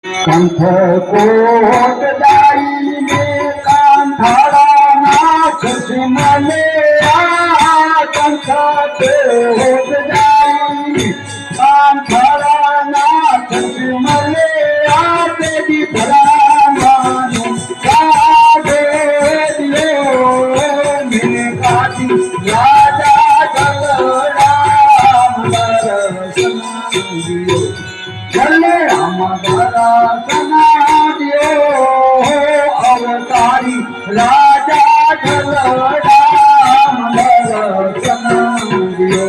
કંઠ કોટ દાઈને કાંઠાળા નાથ મને આ કંઠ કોટ દાઈ કાંઠાળા નાથ મને આ દેવી ભરાવાનું કાઢે દિયો મેં કાઢી રાજા જલરામ દર્શન દિયો જલરામ अवतारी राजा जलराम दर्शन दियो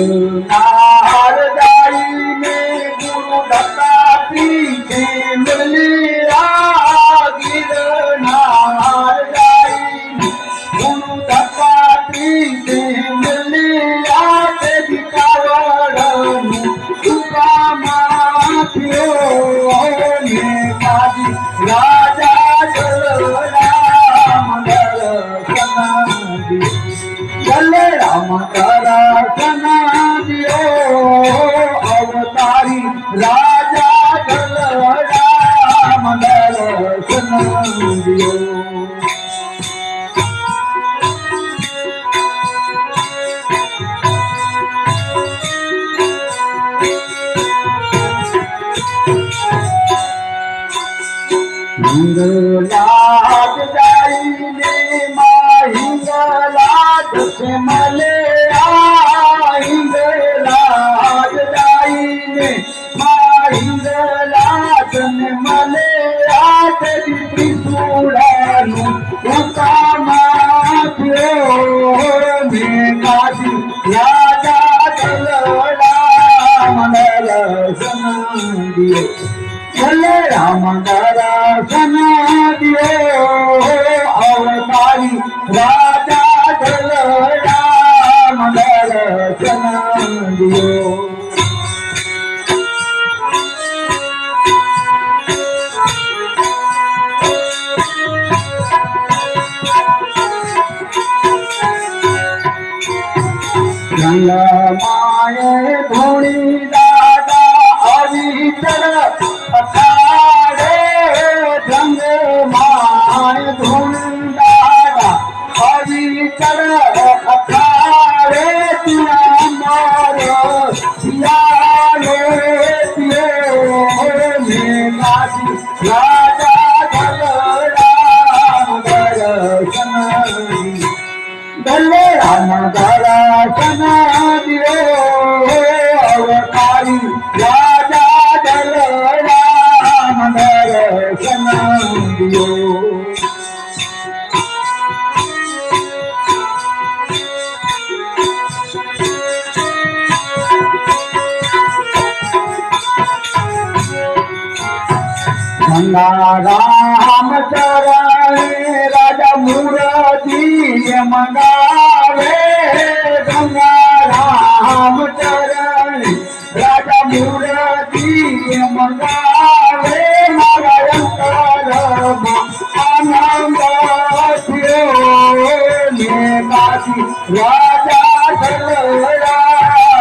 गिरनार जाई में गुरु दत्ता पीछे मिलिया गिरनार जाई गुरु दत्ता पीछे मिलिया देवी कावड़ तुका माथियो ने काजी राजा जलराम दर्शन दियो जलराम दर्शन दियो अवतारी राजा जलराम दर्शन दियो हिंगलाज जाइने माँ हिंगलाज से मले हिंगलाज जाइने माँ हिंगलाज ने मले तेरी त्रिशूलानु उका माथियो में काजी राजा जलराम दर्शन दियो जलराम दर्शन दियो अवतारी राजा जलराम दर्शन दियो माये धोनी दादा अविचर अखाड़े जंग माय धोनी दादा अविचर अखाड़े तिया मारो सियाले तियो में काजी राजा जलराम दर्शन जलराम दर्शन दियो अवतारी राजा जलराम दर्शन दियो गंगा राम चरण राजा मुरारी मंगावे गंगा राम चरण राजा मुरारी मंगा